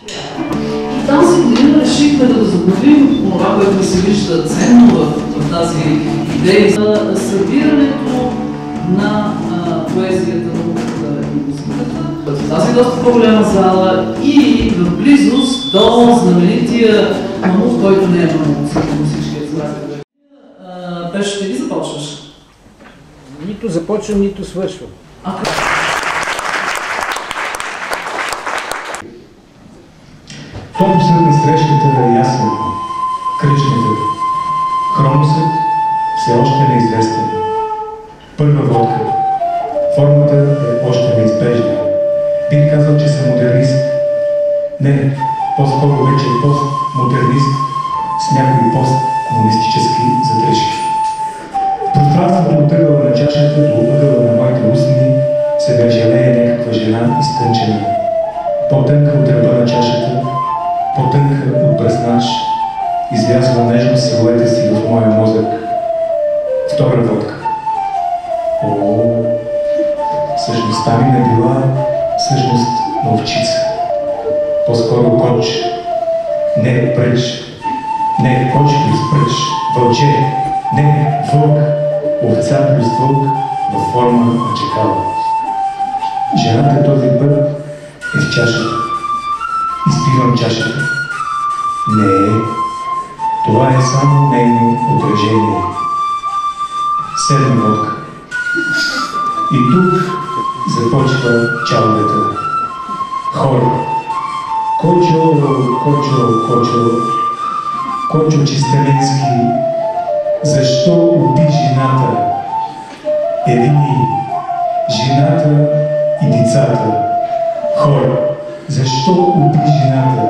И тази година решихме да заглавим това, което се вижда ценно в тази идея за събирането на поезията, науката и музиката в тази доста по-голяма зала и в близост до знаменития мамут, който не е мамут, всички знаете. Пешо, ще ли започваш? Нито започвам, нито свършвам. Фокусът на срещата е ясен. Кръчната. Хроносът все още неизвестен. Първа водка. Формата е още неизбежна. Бих казал, че съм модернист. Не, по-скоро вече постмодернист с някои посткомунистически задръжки. В пространството от ъгъла на чашата до ъгъла на моите устни се вежелее някаква жена изтънчена. По-тънка от ръба на чашата, по-тънка от бръснаш, излязва нежно силуета си в моя мозък. Втора водка. О, същността ми не била същност на овчица. По-скоро коч. Не пръч. Не коч плюс пръч. Вълче. Не вълк. Овца плюс вълк във форма на чекала. Жената този път е в чашата. Изпивам чашата. Не, това е само нейно отражение. Седма водка. И тук започва чалгата. Хор. Кочо, кочо, кочо, кочо Чистеменски, защо уби жената? Елини, жената и децата. Хор. Защо уби жената?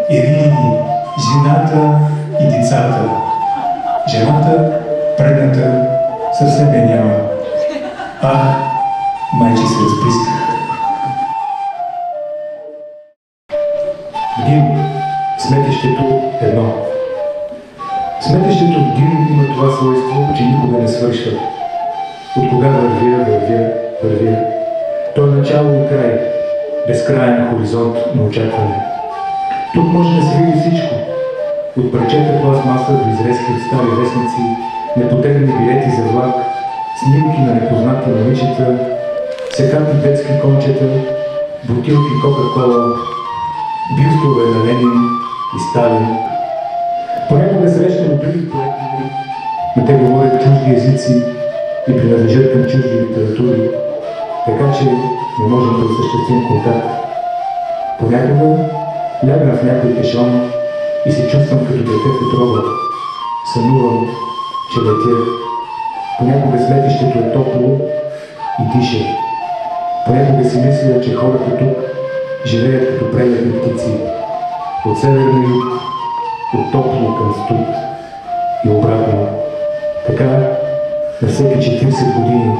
Елини, жената и децата. Жената, предната, съвсем не няма. Ах, майче се разплисках. Дим. Сметището едно. Сметището в Дим има това свойство, че никога не свършва. От кога вървя. То е начало и край. Безкрайен хоризонт на очакване. Тук може да се види всичко. От парчета пластмаса до изрезки от стари вестници, непотегнени билети за влак, снимки на непознати момичета, секати детски кончета, бутилки Кока-Кола, бюстове на Ленин и Сталин. Понякога срещам други проекти, но те говорят чужди езици и принадлежат към чужди литератури, така че не можем да осъществим контакт. Понякога лягам в някой кешон и се чувствам като дете в отрова. Сънувам, че летя. Понякога сметището е топло и диша. Понякога си мисля, че хората тук живеят като прелетни птици. От север на юг, от топло към студ и обратно. Така, на всеки 40 години,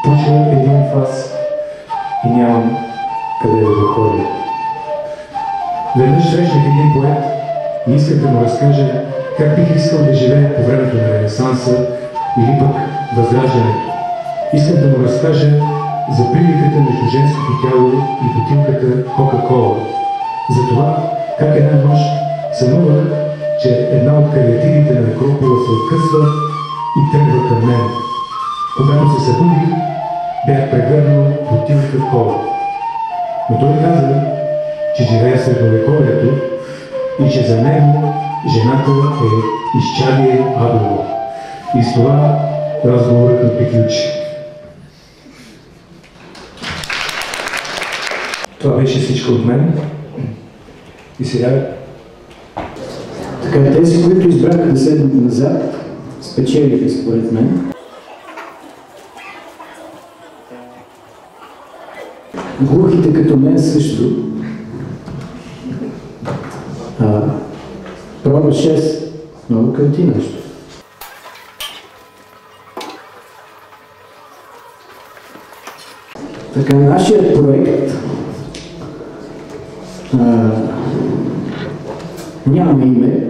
пуша един фас и нямам къде да го ходя. Веднъж срещнах един поет и исках да му разкажа как бих искал да живея по времето на Ренесанса или пък Възраждането. Исках да му разкажа за приликата между женското тяло и бутилката Кока-Кола. За това как една нощ сънувах, че една от кариатидите на Акропола се откъсва и тръгва към мен. Когато се събудих, бях прегърнал бутилка кола. Но той каза, че живее в средновековието и че за него жената е изчадие адово. И с това разговорът ми приключи. Това беше всичко от мен. И сега... Така, тези, които избраха да седнат назад, спечелиха според мен. Глухите като мен също. Проба 6. Много към ти нещо. Така, нашият проект няма име.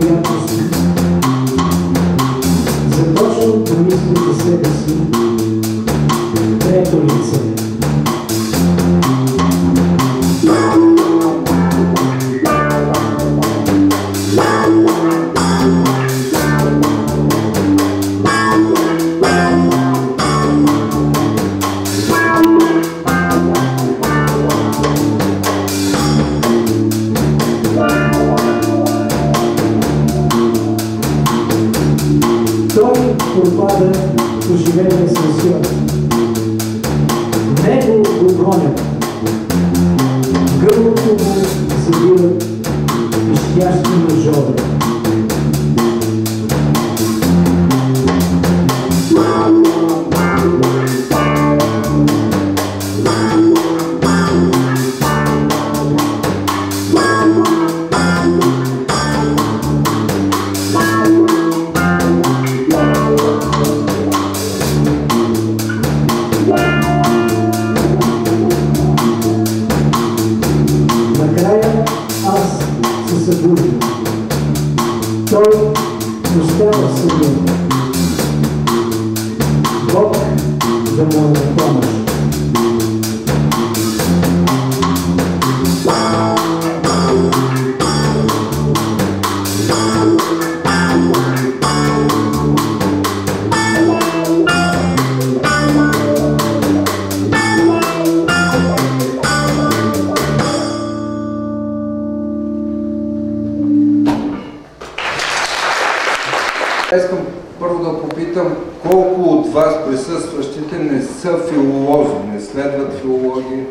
обстоятелства, започвам да мисля за себе си трето лице. Той пропада в оживения асансьор. Него го гонят. Гърлото му събират пищящи ножове. Накрая аз се събудих. Той остава в съня. Бог да му е на помощ. Искам първо да попитам колко от вас присъстващите не са филолози, не следват филология?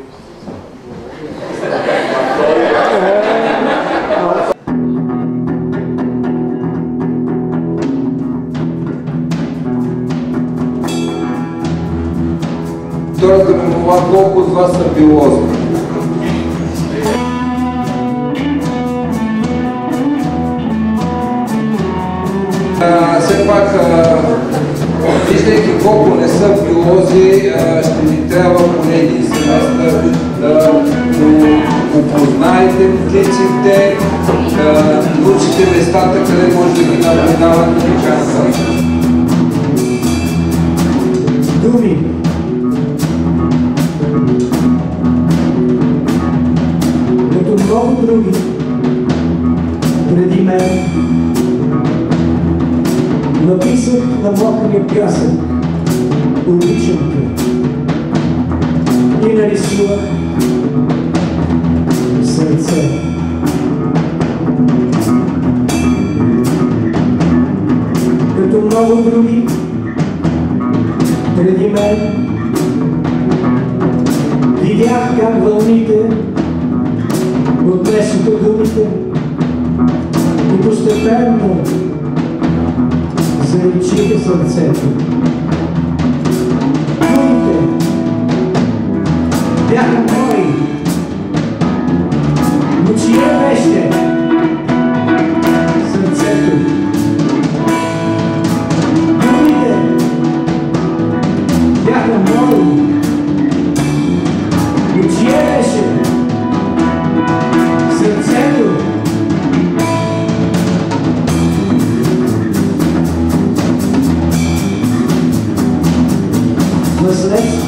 Втората ми молба, колко от вас са биолози? Все пак, виждайки колко не са биолози, ще ви трябва поне един семестър да опознаете птиците, да научите местата, къде може да ги наблюдавате и така нататък. Думи. Като много други преди мен, написах на мокрия пясък обичам те и нарисувах сърце. Като много други преди мен, видях как вълните отнесоха думите и постепенно заличиха сърцето. Думите бяха мои, но чие беше сърцето? Думите бяха мои, но чие беше сърцето? Наследство.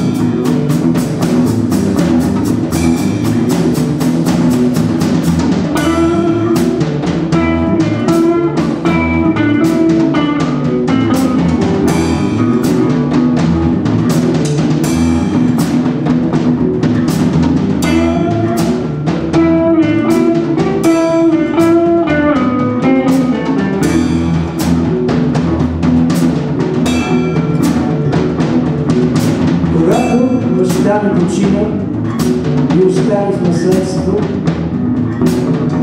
Баща ми почина и остави в наследство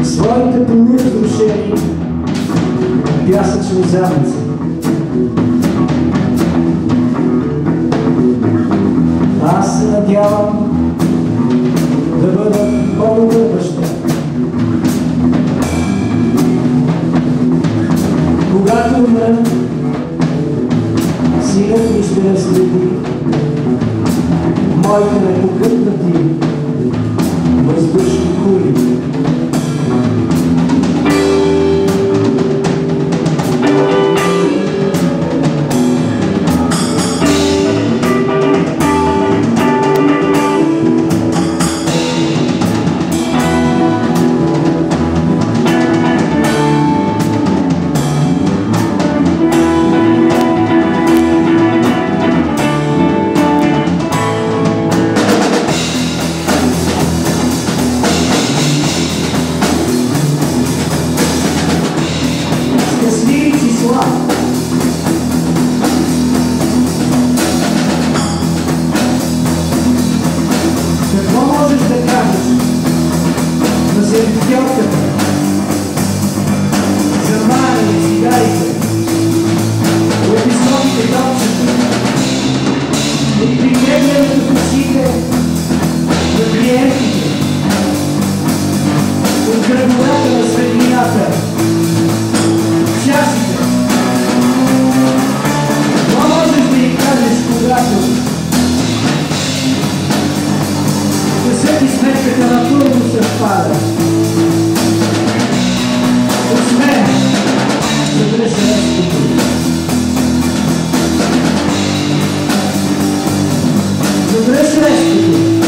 своите полуразрушени пясъчни замъци. Аз се надявам да бъда по-добър баща. Когато умра, синът ми ще наследи моите непокътнати въздушни кули. щастливици слава. Какво можеш да кажеш за сервитьорката, за Мария и цигарите, от високите топчета, от пригребленото косите за клиентите, от гръбовата на светлината, часите? Това можеш да ни кажеш, когато късът и сметката напълно съвпада. Освен за грешенството. За грешенството.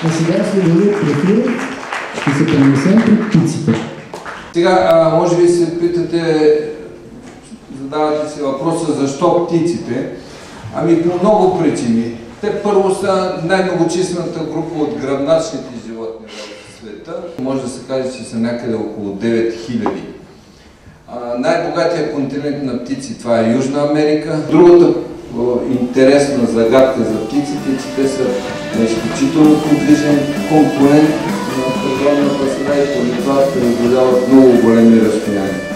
А сега следващия профил ще се пренесем пред птиците. Сега, може би се питате, задавате си въпроса защо птиците. Ами по много причини. Те първо са най-многочислената група от гръбначните животни в света. Може да се каже, че са някъде около 9000. Най-богатия континент на птици това е Южна Америка. Другата интересна загадка за птиците е, че те са изключително подвижен компонент на природната среда и поради това преодоляват много големи разстояния.